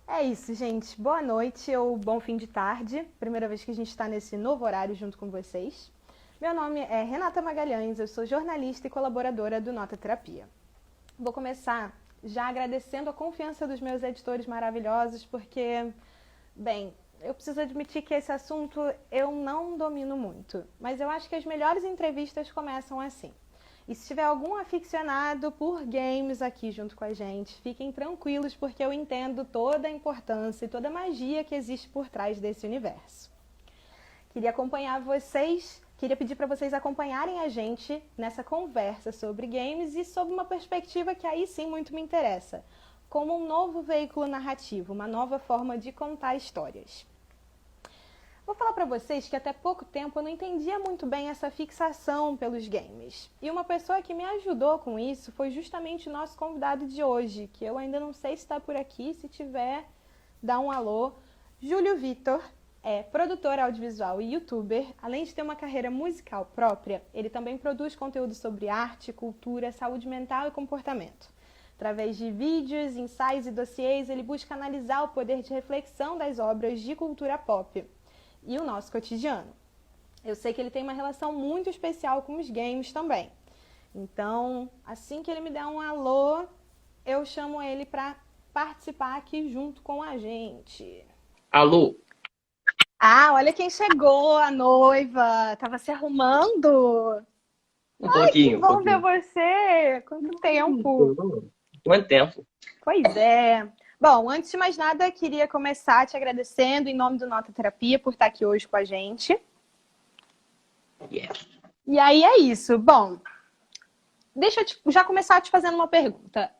É isso, gente. Boa noite ou bom fim de tarde. Primeira vez que a gente está nesse novo horário junto com vocês. Meu nome é Renata Magalhães, eu sou jornalista e colaboradora do Nota Terapia. Vou começar já agradecendo a confiança dos meus editores maravilhosos, porque, bem, eu preciso admitir que esse assunto eu não domino muito, mas eu acho que as melhores entrevistas começam assim. E se tiver algum aficionado por games aqui junto com a gente, fiquem tranquilos porque eu entendo toda a importância e toda a magia que existe por trás desse universo. Queria acompanhar vocês, queria pedir para vocês acompanharem a gente nessa conversa sobre games e sob uma perspectiva que aí sim muito me interessa, como um novo veículo narrativo, uma nova forma de contar histórias. Vou falar para vocês que até pouco tempo eu não entendia muito bem essa fixação pelos games. E uma pessoa que me ajudou com isso foi justamente o nosso convidado de hoje, que eu ainda não sei se está por aqui, se tiver, dá um alô. Júlio Vitor é produtor audiovisual e youtuber. Além de ter uma carreira musical própria, ele também produz conteúdo sobre arte, cultura, saúde mental e comportamento. Através de vídeos, ensaios e dossiês, ele busca analisar o poder de reflexão das obras de cultura pop e o nosso cotidiano. Eu sei que ele tem uma relação muito especial com os games também. Então, assim que ele me der um alô, eu chamo ele para participar aqui junto com a gente. Alô, Ah, olha quem chegou, a noiva. Tava se arrumando. um Que pouquinho, um bom ver pouquinho. você. Quanto tempo. Quanto tempo? Pois é. Bom, antes de mais nada, queria começar te agradecendo em nome do Nota Terapia por estar aqui hoje com a gente. Yeah. E aí é isso. Bom, deixa eu já começar te fazendo uma pergunta.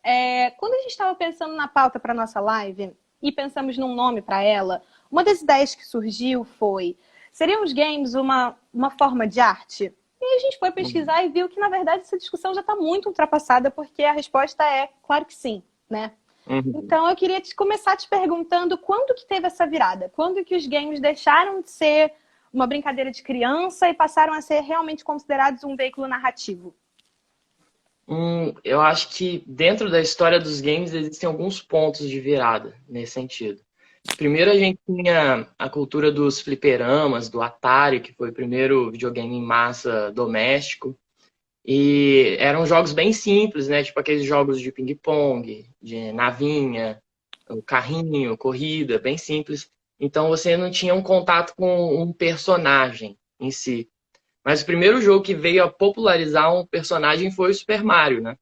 Quando a gente estava pensando na pauta para nossa live e pensamos num nome para ela, uma das ideias que surgiu foi: seriam os games uma forma de arte? E a gente foi pesquisar e viu que, na verdade, essa discussão já está muito ultrapassada, porque a resposta é claro que sim, né? Uhum. Então eu queria começar te perguntando quando que teve essa virada? Quando que os games deixaram de ser uma brincadeira de criança e passaram a ser realmente considerados um veículo narrativo? Eu acho que dentro da história dos games existem alguns pontos de virada nesse sentido. Primeiro a gente tinha a cultura dos fliperamas, do Atari, que foi o primeiro videogame em massa doméstico. E eram jogos bem simples, né? Tipo aqueles jogos de ping-pong, de navinha, o carrinho, corrida, bem simples. Então você não tinha um contato com um personagem em si. Mas o primeiro jogo que veio a popularizar um personagem foi o Super Mario, né?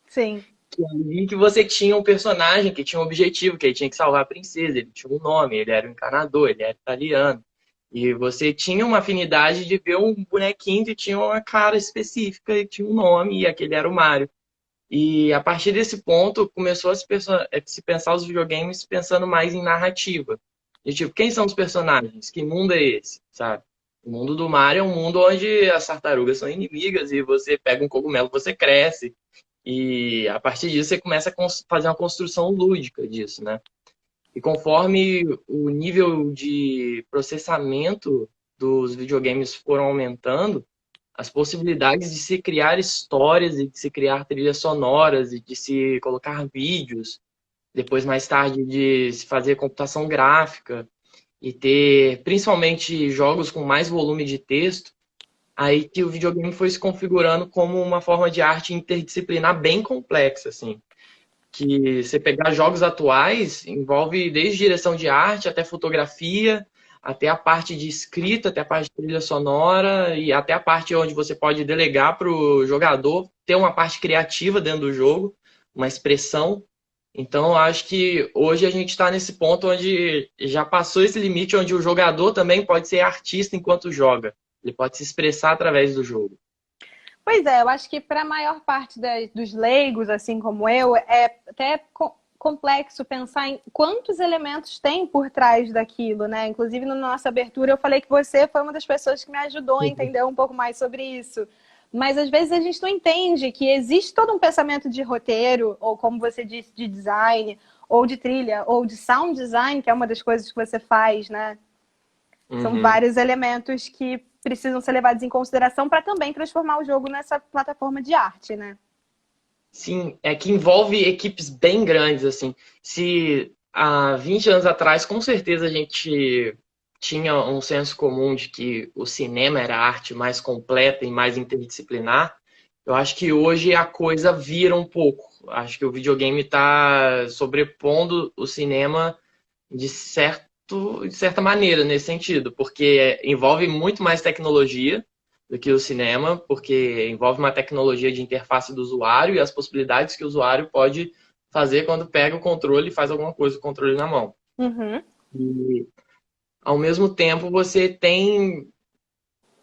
Sim. Que é ali que você tinha um personagem que tinha um objetivo, que ele tinha que salvar a princesa, ele tinha um nome, ele era um encanador, ele era italiano. E você tinha uma afinidade de ver um bonequinho que tinha uma cara específica e tinha um nome, e aquele era o Mario. E a partir desse ponto começou a se pensar os videogames pensando mais em narrativa. E tipo, quem são os personagens? Que mundo é esse? Sabe? O mundo do Mario é um mundo onde as tartarugas são inimigas e você pega um cogumelo, você cresce. E a partir disso você começa a fazer uma construção lúdica disso, né? E conforme o nível de processamento dos videogames foram aumentando, as possibilidades de se criar histórias e de se criar trilhas sonoras e de se colocar vídeos, depois mais tarde de se fazer computação gráfica e ter principalmente jogos com mais volume de texto, aí que o videogame foi se configurando como uma forma de arte interdisciplinar bem complexa, assim. Que você pegar jogos atuais envolve desde direção de arte até fotografia, até a parte de escrita, até a parte de trilha sonora e até a parte onde você pode delegar para o jogador ter uma parte criativa dentro do jogo, uma expressão. Então, eu acho que hoje a gente está nesse ponto onde já passou esse limite, onde o jogador também pode ser artista enquanto joga. Ele pode se expressar através do jogo. Pois é, eu acho que para a maior parte dos leigos, assim como eu, é até complexo pensar em quantos elementos tem por trás daquilo, né? Inclusive, na nossa abertura, eu falei que você foi uma das pessoas que me ajudou a entender um pouco mais sobre isso. Mas às vezes a gente não entende que existe todo um pensamento de roteiro, ou como você disse, de design, ou de trilha, ou de sound design, que é uma das coisas que você faz, né? São Uhum. vários elementos que precisam ser levados em consideração para também transformar o jogo nessa plataforma de arte, né? Sim, é que envolve equipes bem grandes, assim. Se há 20 anos atrás, com certeza a gente tinha um senso comum de que o cinema era a arte mais completa e mais interdisciplinar. Eu acho que hoje a coisa vira um pouco. Acho que o videogame está sobrepondo o cinema de certa maneira nesse sentido, porque envolve muito mais tecnologia do que o cinema, porque envolve uma tecnologia de interface do usuário e as possibilidades que o usuário pode fazer quando pega o controle e faz alguma coisa com o controle na mão. Uhum. E, ao mesmo tempo, você tem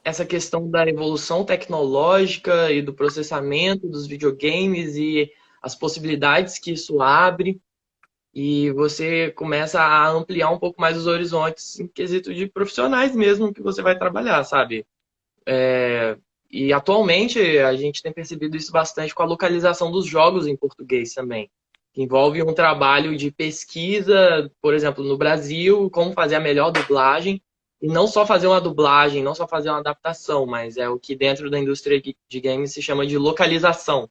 essa questão da evolução tecnológica e do processamento dos videogames e as possibilidades que isso abre. E você começa a ampliar um pouco mais os horizontes em quesito de profissionais mesmo que você vai trabalhar, sabe? E atualmente a gente tem percebido isso bastante com a localização dos jogos em português também. Que envolve um trabalho de pesquisa, por exemplo, no Brasil, como fazer a melhor dublagem. E não só fazer uma dublagem, não só fazer uma adaptação, mas é o que dentro da indústria de games se chama de localização.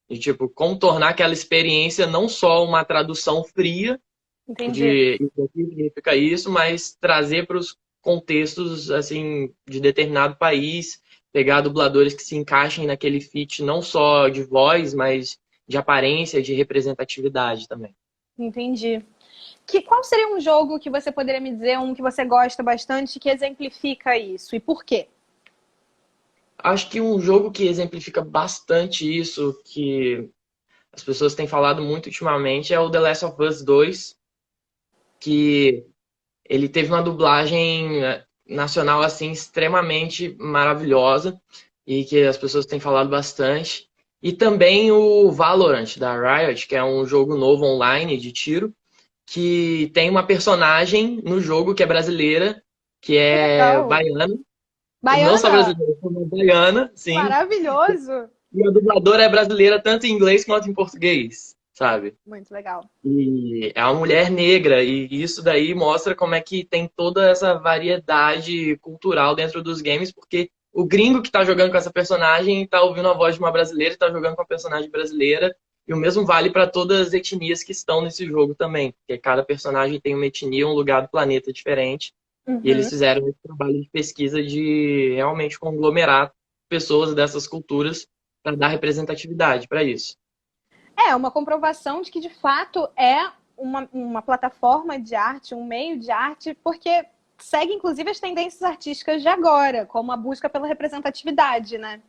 De tipo, como tornar aquela experiência não só uma tradução fria Entendi. de isso aqui significa isso, mas trazer para os contextos assim de determinado país, pegar dubladores que se encaixem naquele fit não só de voz, mas de aparência, de representatividade também. Entendi. Qual seria um jogo que você poderia me dizer, um que você gosta bastante, que exemplifica isso? E por quê? Acho que um jogo que exemplifica bastante isso, que as pessoas têm falado muito ultimamente, é o The Last of Us 2, que ele teve uma dublagem nacional assim extremamente maravilhosa e que as pessoas têm falado bastante. E também o Valorant da Riot, que é um jogo novo online de tiro, que tem uma personagem no jogo que é brasileira, que Que é legal. baiana, não só Baiana, brasileira, como baiana, sim. maravilhoso. E a dubladora é brasileira tanto em inglês quanto em português, sabe? Muito legal. E é uma mulher negra, e isso daí mostra como é que tem toda essa variedade cultural dentro dos games, porque o gringo que tá jogando com essa personagem tá ouvindo a voz de uma brasileira e tá jogando com a personagem brasileira, e o mesmo vale para todas as etnias que estão nesse jogo também, porque cada personagem tem uma etnia, um lugar do planeta diferente, e eles Uhum. fizeram esse trabalho de pesquisa de realmente conglomerar pessoas dessas culturas para dar representatividade para isso. É uma comprovação de que, de fato, é uma plataforma de arte, um meio de arte, porque segue, inclusive, as tendências artísticas de agora, como a busca pela representatividade, né?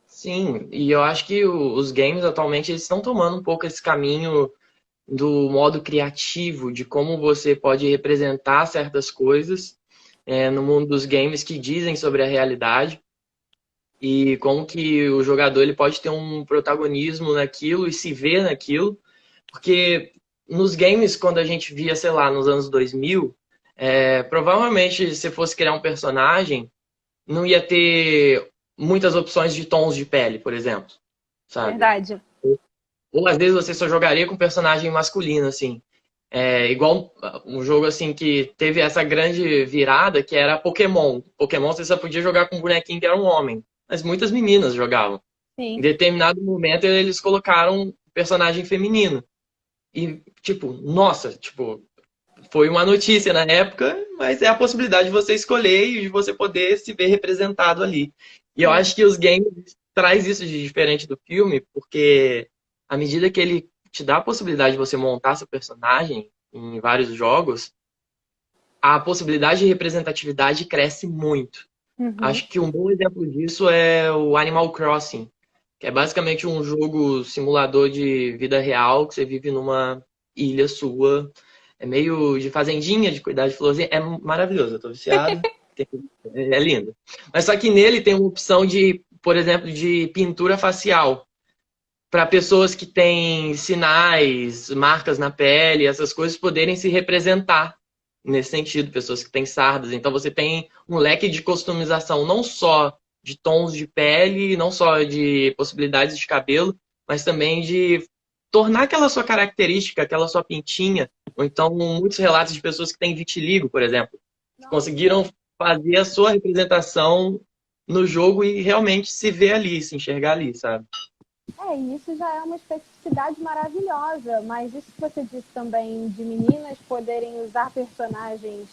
Sim, e eu acho que os games atualmente eles estão tomando um pouco esse caminho do modo criativo, de como você pode representar certas coisas no mundo dos games que dizem sobre a realidade e como que o jogador ele pode ter um protagonismo naquilo e se ver naquilo, porque nos games, quando a gente via, sei lá, nos anos 2000, provavelmente se fosse criar um personagem, não ia ter muitas opções de tons de pele, por exemplo, sabe? Verdade. Ou às vezes você só jogaria com personagem masculino, assim. Igual um jogo assim que teve essa grande virada que era Pokémon. Pokémon você só podia jogar com um bonequinho que era um homem. Mas muitas meninas jogavam. Em Sim. determinado momento eles colocaram um personagem feminino. E, tipo, nossa, tipo, foi uma notícia na época, mas é a possibilidade de você escolher e de você poder se ver representado ali. E eu Sim. acho que os games traz isso de diferente do filme, porque à medida que ele te dá a possibilidade de você montar seu personagem em vários jogos, a possibilidade de representatividade cresce muito. Uhum. Acho que um bom exemplo disso é o Animal Crossing, que é basicamente um jogo simulador de vida real, que você vive numa ilha sua. É meio de fazendinha, de cuidar de florzinha. É maravilhoso, eu tô viciado. É lindo. Mas só que nele tem uma opção de, por exemplo, de pintura facial. Para pessoas que têm sinais, marcas na pele, essas coisas poderem se representar nesse sentido, pessoas que têm sardas. Então você tem um leque de customização não só de tons de pele, não só de possibilidades de cabelo, mas também de tornar aquela sua característica, aquela sua pintinha, ou então muitos relatos de pessoas que têm vitiligo, por exemplo, que Nossa. conseguiram fazer a sua representação no jogo e realmente se ver ali, se enxergar ali, sabe? É, isso já é uma praticidade maravilhosa, mas isso que você disse também de meninas poderem usar personagens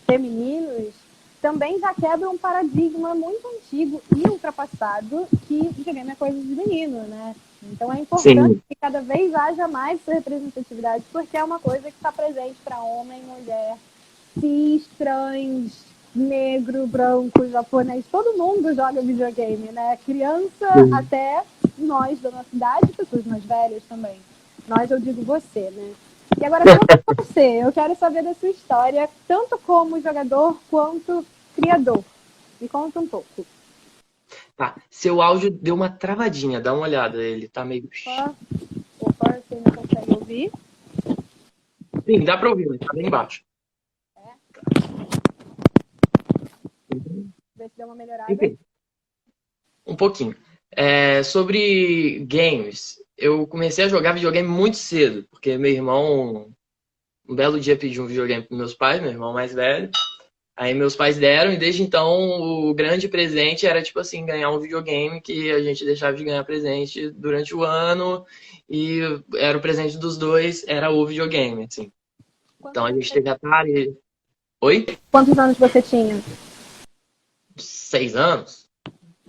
femininos também já quebra um paradigma muito antigo e ultrapassado que videogame é coisa de menino, né? Então é importante Sim. que cada vez haja mais essa representatividade, porque é uma coisa que está presente para homem, mulher, cis, trans, negro, branco, japonês, todo mundo joga videogame, né? Criança Sim. até nós da nossa idade, pessoas mais velhas também. Nós, eu digo você, né? E agora, conta pra você, eu quero saber da sua história, tanto como jogador quanto criador. Me conta um pouco. Tá, seu áudio deu uma travadinha, dá uma olhada, ele tá meio. Opa, você não consegue ouvir? Sim, dá pra ouvir, mas tá bem baixo. Ver se deu uma melhorada. Enfim, um pouquinho. Sobre games, eu comecei a jogar videogame muito cedo, porque meu irmão, um belo dia, pediu um videogame para meus pais, meu irmão mais velho. Aí meus pais deram, e desde então o grande presente era, tipo assim, ganhar um videogame que a gente deixava de ganhar presente durante o ano, e era o presente dos dois, era o videogame, assim. Então a gente teve Atari. Oi? Quantos anos você tinha? 6 anos?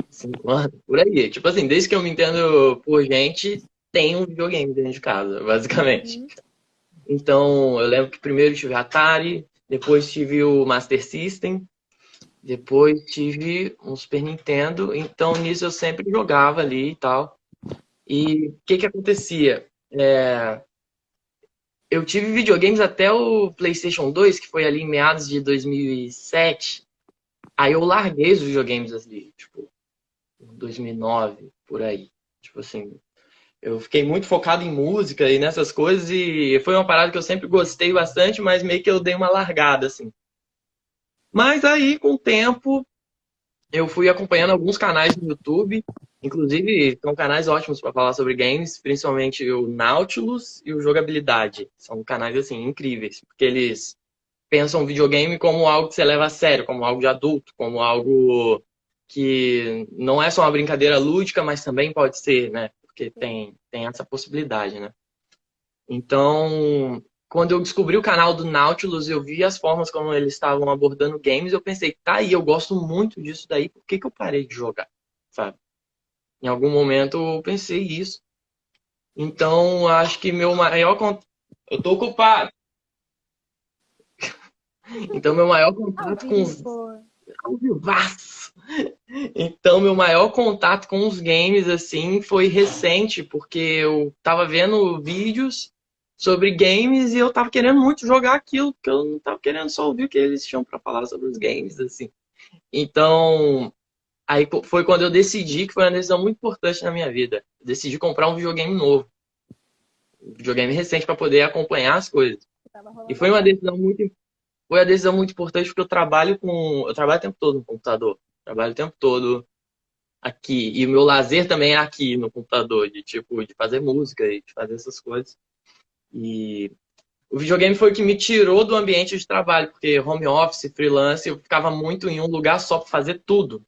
5 anos? Por aí. Tipo assim, desde que eu me entendo por gente, tem um videogame dentro de casa, basicamente. Então, eu lembro que primeiro tive Atari, depois tive o Master System, depois tive um Super Nintendo. Então, nisso eu sempre jogava ali e tal. E o que que acontecia? Eu tive videogames até o PlayStation 2, que foi ali em meados de 2007. Aí eu larguei os videogames ali, tipo, em 2009, por aí. Tipo assim, eu fiquei muito focado em música e nessas coisas e foi uma parada que eu sempre gostei bastante, mas meio que eu dei uma largada, assim. Mas aí, com o tempo, eu fui acompanhando alguns canais no YouTube, inclusive são canais ótimos para falar sobre games, principalmente o Nautilus e o Jogabilidade. São canais, assim, incríveis, porque eles pensam o videogame como algo que você leva a sério, como algo de adulto, como algo que não é só uma brincadeira lúdica, mas também pode ser, né? Porque tem essa possibilidade, né? Então, quando eu descobri o canal do Nautilus, eu vi as formas como eles estavam abordando games, eu pensei, tá aí, eu gosto muito disso daí, por que que eu parei de jogar, sabe? Em algum momento eu pensei isso. Então, acho que meu maior... Eu tô ocupado. Então, meu maior Ao contato com os... vivo. Ao vivaço. Então, meu maior contato com os games, assim, foi recente, porque eu tava vendo vídeos sobre games e eu tava querendo muito jogar aquilo, porque eu não tava querendo só ouvir o que eles tinham pra falar sobre os games, assim. Então, aí foi quando eu decidi, que foi uma decisão muito importante na minha vida. Eu decidi comprar um videogame novo, um videogame recente para poder acompanhar as coisas. Tava E rolando foi uma agora. decisão foi uma decisão muito importante porque eu trabalho o tempo todo no computador. Trabalho o tempo todo aqui. E o meu lazer também é aqui no computador, de tipo, de fazer música e de fazer essas coisas. E o videogame foi o que me tirou do ambiente de trabalho, porque home office, freelance, eu ficava muito em um lugar só para fazer tudo.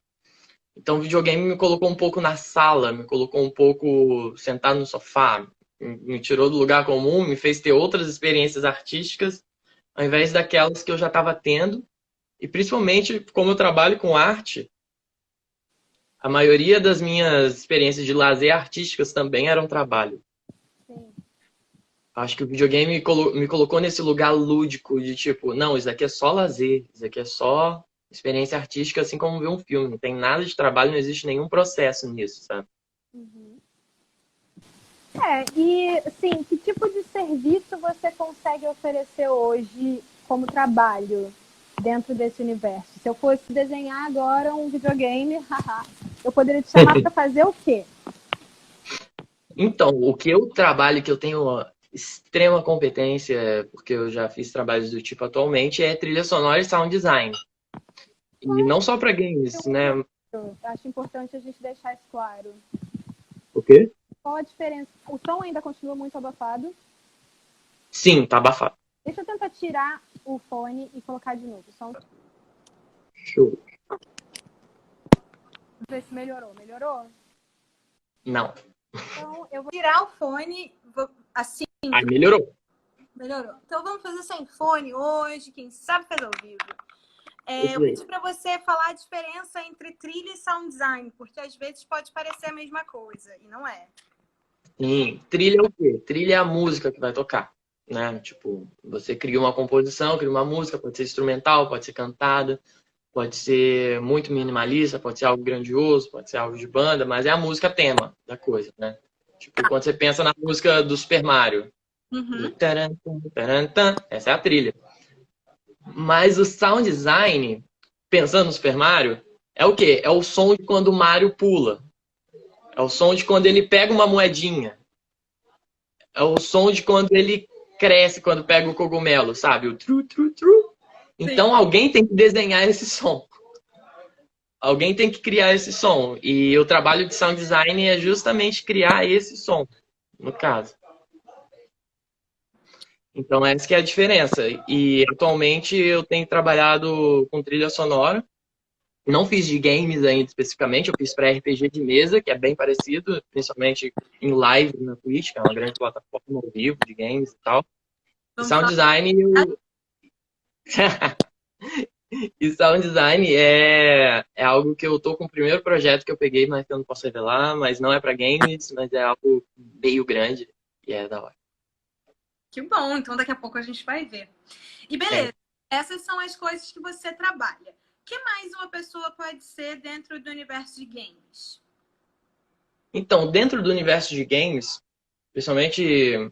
Então o videogame me colocou um pouco na sala, me colocou um pouco sentado no sofá, me tirou do lugar comum, me fez ter outras experiências artísticas, ao invés daquelas que eu já estava tendo. E principalmente, como eu trabalho com arte, a maioria das minhas experiências de lazer artísticas também eram trabalho. Sim. Acho que o videogame me colocou nesse lugar lúdico de tipo, não, isso aqui é só lazer, isso aqui é só experiência artística, assim como ver um filme. Não tem nada de trabalho, não existe nenhum processo nisso, sabe? Uhum. E assim, que tipo de serviço você consegue oferecer hoje como trabalho dentro desse universo? Se eu fosse desenhar agora um videogame, eu poderia te chamar para fazer o quê? Então, o que eu trabalho, que eu tenho uma extrema competência, porque eu já fiz trabalhos do tipo atualmente, é trilha sonora e sound design. E não só para games, né? Acho importante a gente deixar isso claro. O quê? Qual a diferença? O som ainda continua muito abafado. Sim, tá abafado. Deixa eu tentar tirar o fone e colocar de novo. Show. Não sei se melhorou. Melhorou? Não. Então, eu vou tirar o fone, assim, Aí melhorou. melhorou. Então, vamos fazer sem fone hoje, quem sabe fazer ao vivo. Isso Eu aí. pedi para você falar a diferença entre trilha e sound design, porque às vezes pode parecer a mesma coisa, e não é. Sim, trilha é o quê? Trilha é a música que vai tocar, né? Tipo, você cria uma composição, cria uma música, pode ser instrumental, pode ser cantada, pode ser muito minimalista, pode ser algo grandioso, pode ser algo de banda, mas é a música tema da coisa, né? Tipo, quando você pensa na música do Super Mario, do Uhum. taran, taran, tan, essa é a trilha. Mas o sound design, pensando no Super Mario, é o quê? É o som de quando o Mario pula. É o som de quando ele pega uma moedinha. É o som de quando ele cresce, quando pega o cogumelo, sabe? O tru, tru, tru. Sim. Então alguém tem que desenhar esse som. Alguém tem que criar esse som. E o trabalho de sound design é justamente criar esse som, no caso. Então essa que é a diferença. E atualmente eu tenho trabalhado com trilha sonora. Não fiz de games ainda especificamente, eu fiz para RPG de mesa, que é bem parecido, principalmente em live na Twitch, que é uma grande plataforma ao vivo de games e tal. E Vamos sound falar. design, e sound design é algo que eu tô com o primeiro projeto que eu peguei, mas que eu não posso revelar, mas não é para games, mas é algo meio grande e é da hora. Que bom, então daqui a pouco a gente vai ver. E É. beleza, essas são as coisas que você trabalha. O que mais uma pessoa pode ser dentro do universo de games? Então, dentro do universo de games, principalmente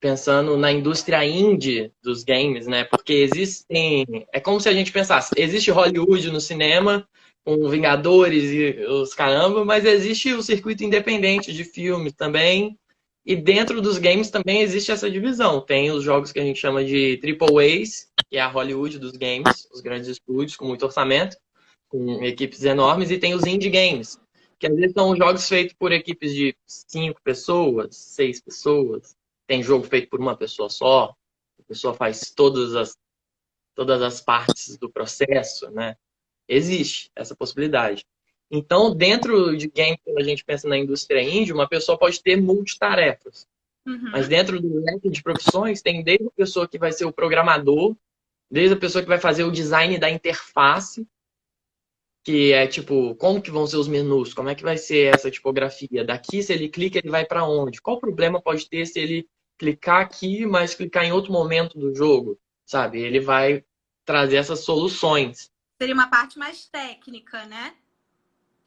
pensando na indústria indie dos games, né? Porque existem. É como se a gente pensasse: existe Hollywood no cinema, com Vingadores e os caramba, mas existe o circuito independente de filmes também. E dentro dos games também existe essa divisão. Tem os jogos que a gente chama de Triple A's, que é a Hollywood dos games, os grandes estúdios com muito orçamento, com equipes enormes, e tem os indie games, que às vezes são jogos feitos por equipes de 5 pessoas, 6 pessoas. Tem jogo feito por uma pessoa só, a pessoa faz todas as partes do processo, né? Existe essa possibilidade. Então, dentro de game, quando a gente pensa na indústria indie, uma pessoa pode ter multitarefas. Mas Uhum. dentro do leque de profissões, tem desde a pessoa que vai ser o programador, desde a pessoa que vai fazer o design da interface, que é tipo, como que vão ser os menus, como é que vai ser essa tipografia. Daqui, se ele clica, ele vai para onde? Qual problema pode ter se ele clicar aqui, mas clicar em outro momento do jogo, sabe? Ele vai trazer essas soluções. Seria uma parte mais técnica, né?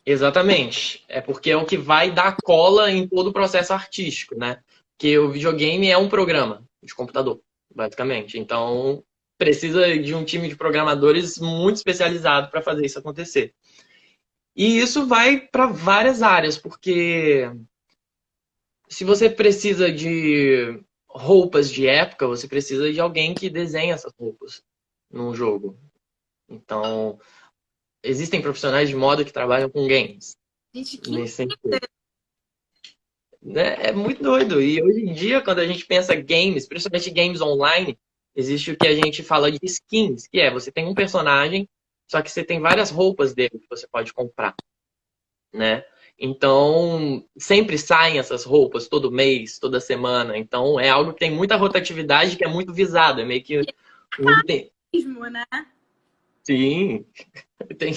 Exatamente. É porque é o que vai dar cola em todo o processo artístico, né? Porque o videogame é um programa de computador, basicamente. Então, precisa de um time de programadores muito especializado para fazer isso acontecer. E isso vai para várias áreas, porque se você precisa de roupas de época, você precisa de alguém que desenhe essas roupas num jogo. Então, existem profissionais de moda que trabalham com games, Gente, que nesse sentido. Né? É muito doido. E hoje em dia, quando a gente pensa games, principalmente games online, existe o que a gente fala de skins, que é você tem um personagem, só que você tem várias roupas dele que você pode comprar, né? Então, sempre saem essas roupas todo mês, toda semana. Então, é algo que tem muita rotatividade, que é muito visado. É meio que um item. mesmo, né? Sim. Tem...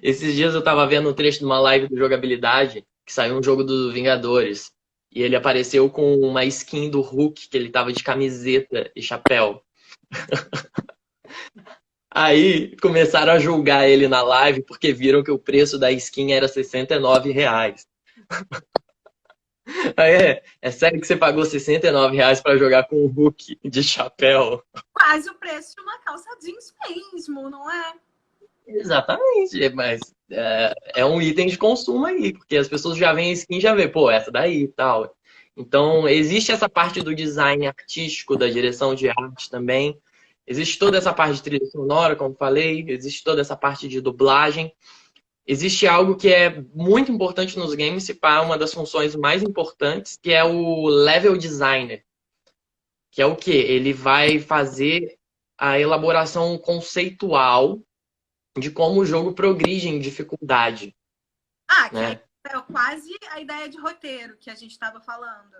Esses dias eu tava vendo um trecho de uma live do Jogabilidade, que saiu um jogo dos Vingadores. E ele apareceu com uma skin do Hulk, que ele tava de camiseta e chapéu. Aí começaram a julgar ele na live porque viram que o preço da skin era R$ 69. Aí é sério que você pagou R$ 69 pra jogar com o Hulk de chapéu? Quase o preço de uma calça jeans mesmo, não é? Exatamente, mas é um item de consumo aí, porque as pessoas já veem a skin e já vê, pô, essa daí e tal. Então, existe essa parte do design artístico, da direção de arte também. Existe toda essa parte de trilha sonora, como falei, existe toda essa parte de dublagem. Existe algo que é muito importante nos games, se pá, uma das funções mais importantes, que é o level designer. Que é o quê? Ele vai fazer a elaboração conceitual de como o jogo progride em dificuldade, Ah, que aí né? É quase a ideia de roteiro que a gente estava falando.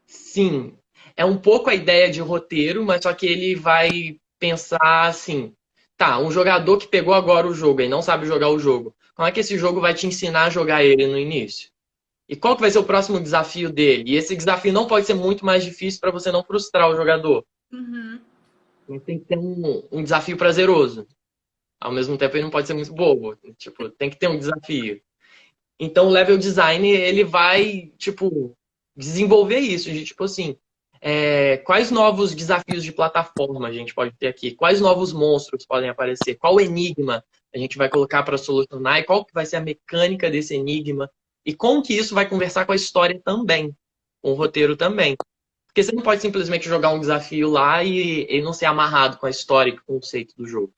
Sim, é um pouco a ideia de roteiro, mas só que ele vai pensar assim, tá, um jogador que pegou agora o jogo e não sabe jogar o jogo, como é que esse jogo vai te ensinar a jogar ele no início? E qual que vai ser o próximo desafio dele? E esse desafio não pode ser muito mais difícil para você não frustrar o jogador. Uhum. Tem que ter um desafio prazeroso. Ao mesmo tempo, ele não pode ser muito bobo. Tipo, tem que ter um desafio. Então, o level design, ele vai, tipo, desenvolver isso. De, tipo assim, quais novos desafios de plataforma a gente pode ter aqui? Quais novos monstros podem aparecer? Qual enigma a gente vai colocar para solucionar? E qual que vai ser a mecânica desse enigma? E como que isso vai conversar com a história também? Com o roteiro também. Porque você não pode simplesmente jogar um desafio lá e não ser amarrado com a história e com o conceito do jogo.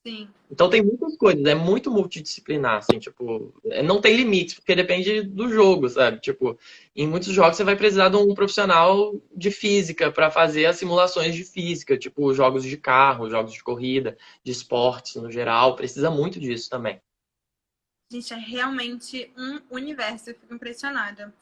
Sim. Então tem muitas coisas, é muito multidisciplinar, assim, tipo, não tem limites, porque depende do jogo, sabe? Tipo, em muitos jogos você vai precisar de um profissional de física para fazer as simulações de física, tipo jogos de carro, jogos de corrida, de esportes no geral, precisa muito disso também. Gente, é realmente um universo, eu fico impressionada.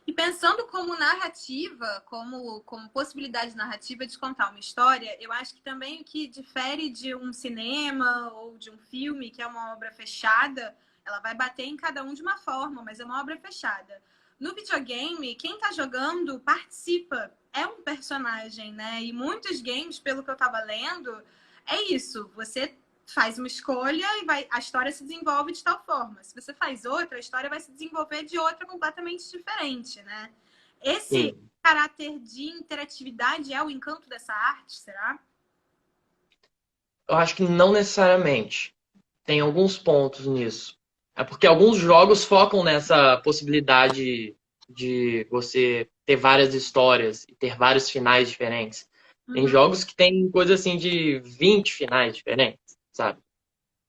E pensando como narrativa, como possibilidade narrativa de contar uma história, eu acho que também o que difere de um cinema ou de um filme, que é uma obra fechada, ela vai bater em cada um de uma forma, mas é uma obra fechada. No videogame, quem está jogando participa, é um personagem, né? E muitos games, pelo que eu estava lendo, é isso. Você faz uma escolha e a história se desenvolve de tal forma. Se você faz outra, a história vai se desenvolver de outra completamente diferente, né? Esse Sim. caráter de interatividade é o encanto dessa arte, será? Eu acho que não necessariamente. Tem alguns pontos nisso. É porque alguns jogos focam nessa possibilidade de você ter várias histórias e ter vários finais diferentes. Tem Uhum. jogos que tem coisa assim de 20 finais diferentes, sabe?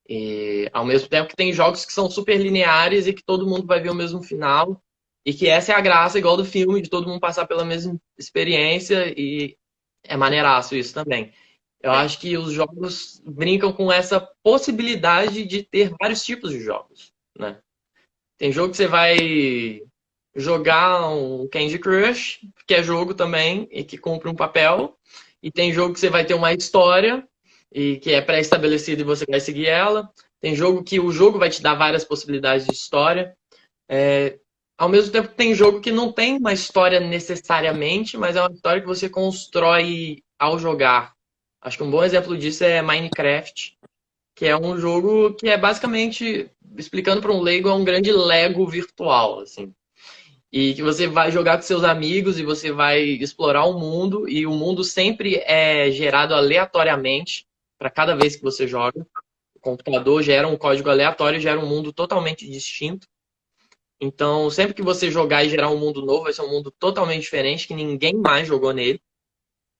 E ao mesmo tempo que tem jogos que são super lineares e que todo mundo vai ver o mesmo final. E que essa é a graça, igual do filme, de todo mundo passar pela mesma experiência e é maneiraço isso também. Eu Sim. acho que os jogos brincam com essa possibilidade de ter vários tipos de jogos, né? Tem jogo que você vai jogar um Candy Crush, que é jogo também e que cumpre um papel, e tem jogo que você vai ter uma história e que é pré-estabelecida e você vai seguir ela. Tem jogo que o jogo vai te dar várias possibilidades de história. Ao mesmo tempo, tem jogo que não tem uma história necessariamente, mas é uma história que você constrói ao jogar. Acho que um bom exemplo disso é Minecraft, que é um jogo que é basicamente, explicando para um leigo, é um grande Lego virtual, assim. E que você vai jogar com seus amigos e você vai explorar o mundo, e o mundo sempre é gerado aleatoriamente para cada vez que você joga. O computador gera um código aleatório e gera um mundo totalmente distinto. Então, sempre que você jogar e gerar um mundo novo, vai ser um mundo totalmente diferente, que ninguém mais jogou nele.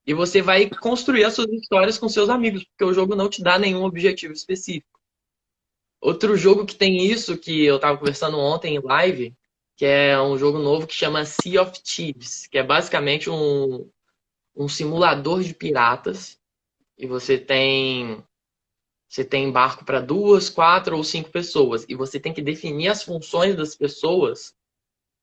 E você vai construir as suas histórias com seus amigos, porque o jogo não te dá nenhum objetivo específico. Outro jogo que tem isso, que eu estava conversando ontem em live, que é um jogo novo que chama Sea of Thieves, que é basicamente um simulador de piratas. E você tem barco para 2, 4 ou 5 pessoas. E você tem que definir as funções das pessoas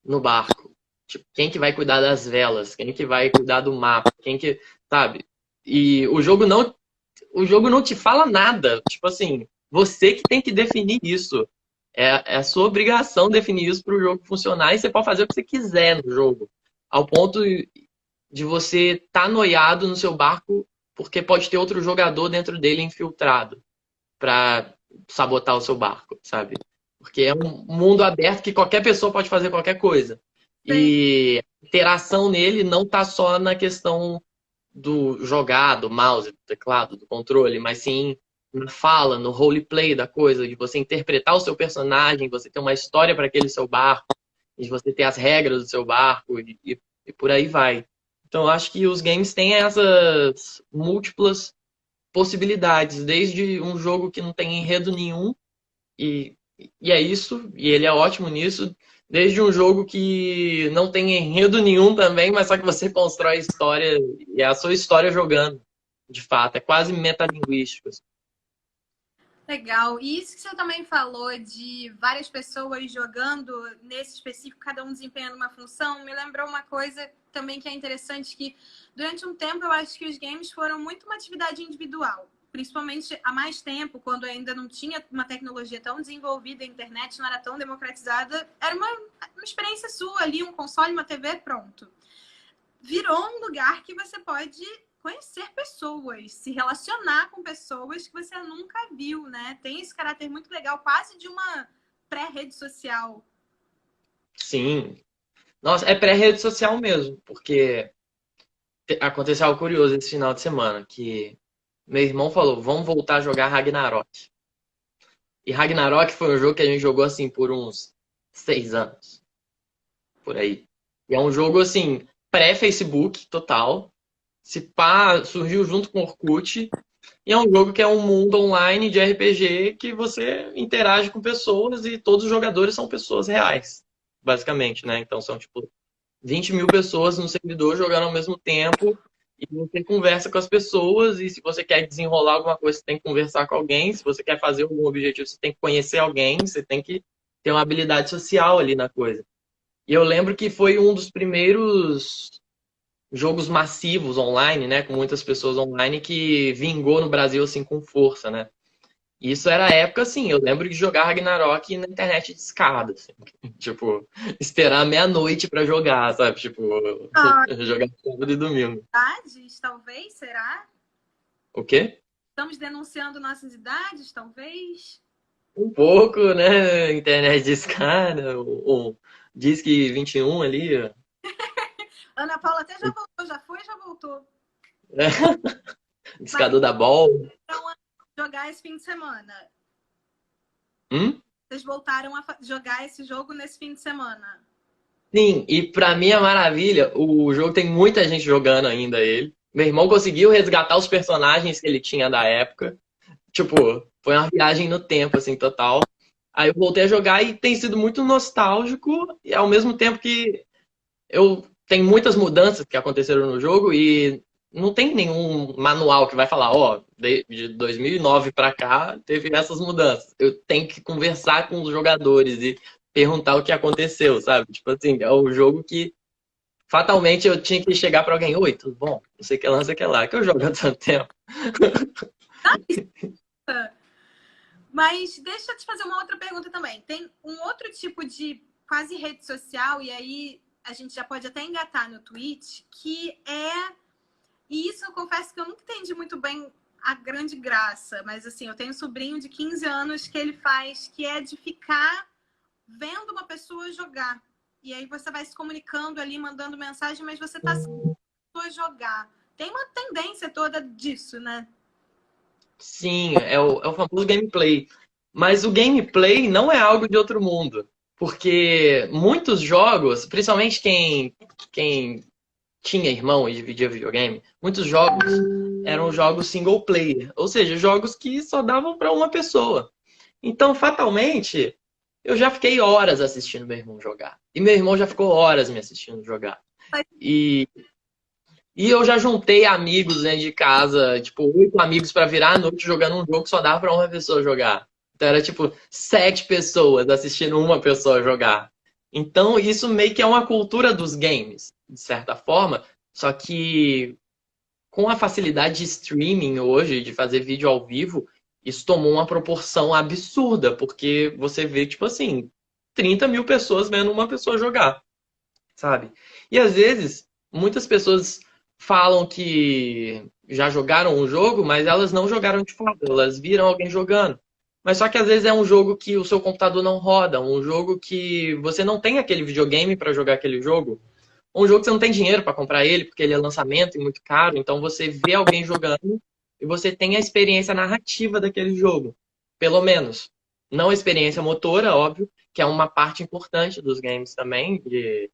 no barco. Tipo, quem que vai cuidar das velas, quem que vai cuidar do mapa, quem que, sabe? E o jogo não te fala nada. Tipo assim, você que tem que definir isso. É a sua obrigação definir isso para o jogo funcionar e você pode fazer o que você quiser no jogo. Ao ponto de você estar tá noiado no seu barco porque pode ter outro jogador dentro dele infiltrado para sabotar o seu barco, sabe? Porque é um mundo aberto que qualquer pessoa pode fazer qualquer coisa. Sim. E a interação nele não está só na questão do jogar, do mouse, do teclado, do controle, mas sim na fala, no roleplay da coisa, de você interpretar o seu personagem, você ter uma história para aquele seu barco, de você ter as regras do seu barco e por aí vai. Então, eu acho que os games têm essas múltiplas possibilidades, desde um jogo que não tem enredo nenhum, e, e é isso, e ele é ótimo nisso, desde um jogo que não tem enredo nenhum também, mas só que você constrói história, e é a sua história jogando, de fato, é quase metalinguístico. Assim. Legal. E isso que você também falou de várias pessoas jogando nesse específico, cada um desempenhando uma função, me lembrou uma coisa também que é interessante, que durante um tempo eu acho que os games foram muito uma atividade individual. Principalmente há mais tempo, quando ainda não tinha uma tecnologia tão desenvolvida, a internet não era tão democratizada, era uma experiência sua ali, um console, uma TV, pronto. Virou um lugar que você pode conhecer pessoas, se relacionar com pessoas que você nunca viu, né? Tem esse caráter muito legal, quase de uma pré-rede social. Sim. Nossa, é pré-rede social mesmo, porque aconteceu algo curioso esse final de semana, que meu irmão falou, vamos voltar a jogar Ragnarok. E Ragnarok foi um jogo que a gente jogou assim por uns 6 anos, por aí. E é um jogo assim, pré-Facebook total. Se pá, surgiu junto com o Orkut. E é um jogo que é um mundo online de RPG que você interage com pessoas e todos os jogadores são pessoas reais, basicamente, né? Então são tipo 20 mil pessoas no servidor jogando ao mesmo tempo e você conversa com as pessoas e se você quer desenrolar alguma coisa, você tem que conversar com alguém. Se você quer fazer algum objetivo, você tem que conhecer alguém, você tem que ter uma habilidade social ali na coisa. E eu lembro que foi um dos primeiros jogos massivos online, né, com muitas pessoas online que vingou no Brasil assim com força, né? E isso era a época assim, eu lembro de jogar Ragnarok na internet de escada, assim. Tipo, esperar meia-noite pra jogar, sabe? Tipo, Ah, jogar sábado e domingo. idades, talvez, será? O quê? Estamos denunciando nossas idades, talvez? Um pouco, né? Internet de escada, Disque 21 ali, ó. Ana Paula até já voltou, já foi, já voltou. Mas Discador da Ball. então, jogar esse fim de semana. Hum? Vocês voltaram a jogar esse jogo nesse fim de semana. Sim, e pra minha maravilha, o jogo tem muita gente jogando ainda ele. Meu irmão conseguiu resgatar os personagens que ele tinha da época. Tipo, foi uma viagem no tempo, assim, total. Aí eu voltei a jogar e tem sido muito nostálgico, e ao mesmo tempo que eu tenho muitas mudanças que aconteceram no jogo e não tem nenhum manual que vai falar, ó, de 2009 pra cá teve essas mudanças. Eu tenho que conversar com os jogadores e perguntar o que aconteceu, sabe? Tipo assim, é um jogo que fatalmente eu tinha que chegar pra alguém, oi, tudo bom? Não sei o que lá, não sei o que lá, que eu jogo há tanto tempo. Mas deixa eu te fazer uma outra pergunta também. Tem um outro tipo de quase rede social, e aí a gente já pode até engatar no Twitch, que é. E isso eu confesso que eu nunca entendi muito bem a grande graça, mas assim, eu tenho um sobrinho de 15 anos que ele faz, que é de ficar vendo uma pessoa jogar. E aí você vai se comunicando ali, mandando mensagem, mas você tá assistindo a pessoa jogar. Tem uma tendência toda disso, né? Sim, é o famoso gameplay. Mas o gameplay não é algo de outro mundo. Porque muitos jogos, principalmente quem tinha irmão e dividia videogame, muitos jogos eram jogos single player. Ou seja, jogos que só davam para uma pessoa. Então, fatalmente, eu já fiquei horas assistindo meu irmão jogar. E meu irmão já ficou horas me assistindo jogar. E e eu já juntei amigos dentro de casa, tipo, 8 amigos pra virar a noite jogando um jogo que só dava pra uma pessoa jogar. Então era tipo 7 pessoas assistindo uma pessoa jogar. Então isso meio que é uma cultura dos games, de certa forma. Só que com a facilidade de streaming hoje, de fazer vídeo ao vivo, isso tomou uma proporção absurda, porque você vê, tipo assim, 30 mil pessoas vendo uma pessoa jogar, sabe? E às vezes, muitas pessoas falam que já jogaram um jogo, mas elas não jogaram de fato, elas viram alguém jogando. Mas só que às vezes é um jogo que o seu computador não roda, um jogo que você não tem aquele videogame para jogar aquele jogo, ou um jogo que você não tem dinheiro para comprar ele, porque ele é lançamento e muito caro, então você vê alguém jogando e você tem a experiência narrativa daquele jogo, pelo menos. Não a experiência motora, óbvio, que é uma parte importante dos games também, de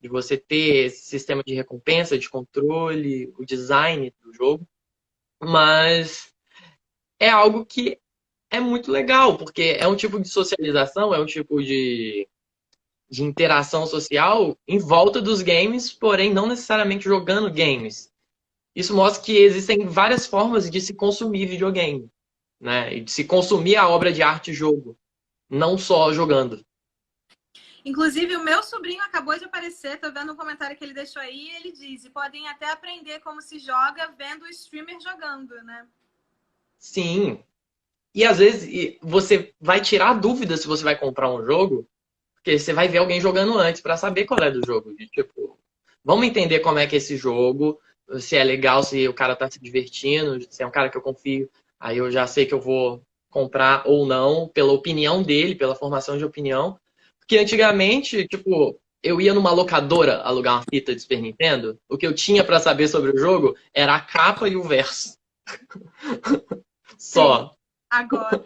você ter esse sistema de recompensa, de controle, o design do jogo, mas é algo que é muito legal, porque é um tipo de socialização, é um tipo de interação social em volta dos games, porém não necessariamente jogando games. Isso mostra que existem várias formas de se consumir videogame. né? E de se consumir a obra de arte jogo, não só jogando. Inclusive, o meu sobrinho acabou de aparecer, tô vendo um comentário que ele deixou aí, e ele diz, e podem até aprender como se joga vendo o streamer jogando, né? Sim. E às vezes você vai tirar a dúvida se você vai comprar um jogo, porque você vai ver alguém jogando antes para saber qual é do jogo. Tipo, vamos entender como é que é esse jogo, se é legal, se o cara tá se divertindo, se é um cara que eu confio. Aí eu já sei que eu vou comprar ou não, pela opinião dele, pela formação de opinião. Porque antigamente, tipo, eu ia numa locadora alugar uma fita de Super Nintendo, o que eu tinha para saber sobre o jogo era a capa e o verso. Sim. Só. Agora,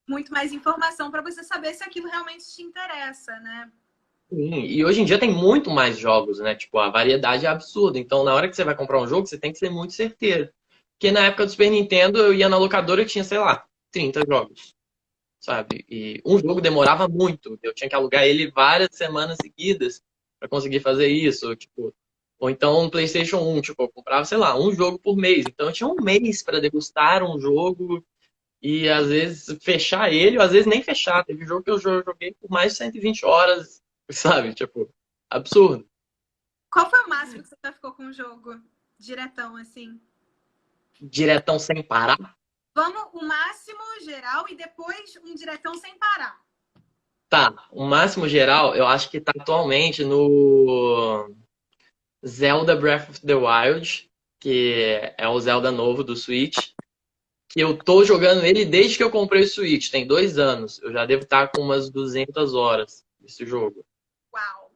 muito mais informação para você saber se aquilo realmente te interessa, né? Sim, e hoje em dia tem muito mais jogos, né? Tipo, a variedade é absurda. Então, na hora que você vai comprar um jogo, você tem que ser muito certeiro. Porque na época do Super Nintendo, eu ia na locadora e tinha, sei lá, 30 jogos, sabe? E um jogo demorava muito. Eu tinha que alugar ele várias semanas seguidas para conseguir fazer isso. Tipo, ou então um PlayStation 1, tipo, eu comprava, sei lá, um jogo por mês. Então, eu tinha um mês para degustar um jogo e às vezes fechar ele, ou às vezes nem fechar. Teve jogo que eu joguei por mais de 120 horas, sabe? Tipo, absurdo. Qual foi o máximo que você já ficou com o jogo? Diretão, assim. Diretão sem parar. Vamos o máximo geral e depois um diretão sem parar. Tá, o máximo geral, eu acho que tá atualmente no Zelda Breath of the Wild, que é o Zelda novo do Switch. Que eu tô jogando ele desde que eu comprei o Switch, tem 2 anos. Eu já devo estar com umas 200 horas nesse jogo. Uau!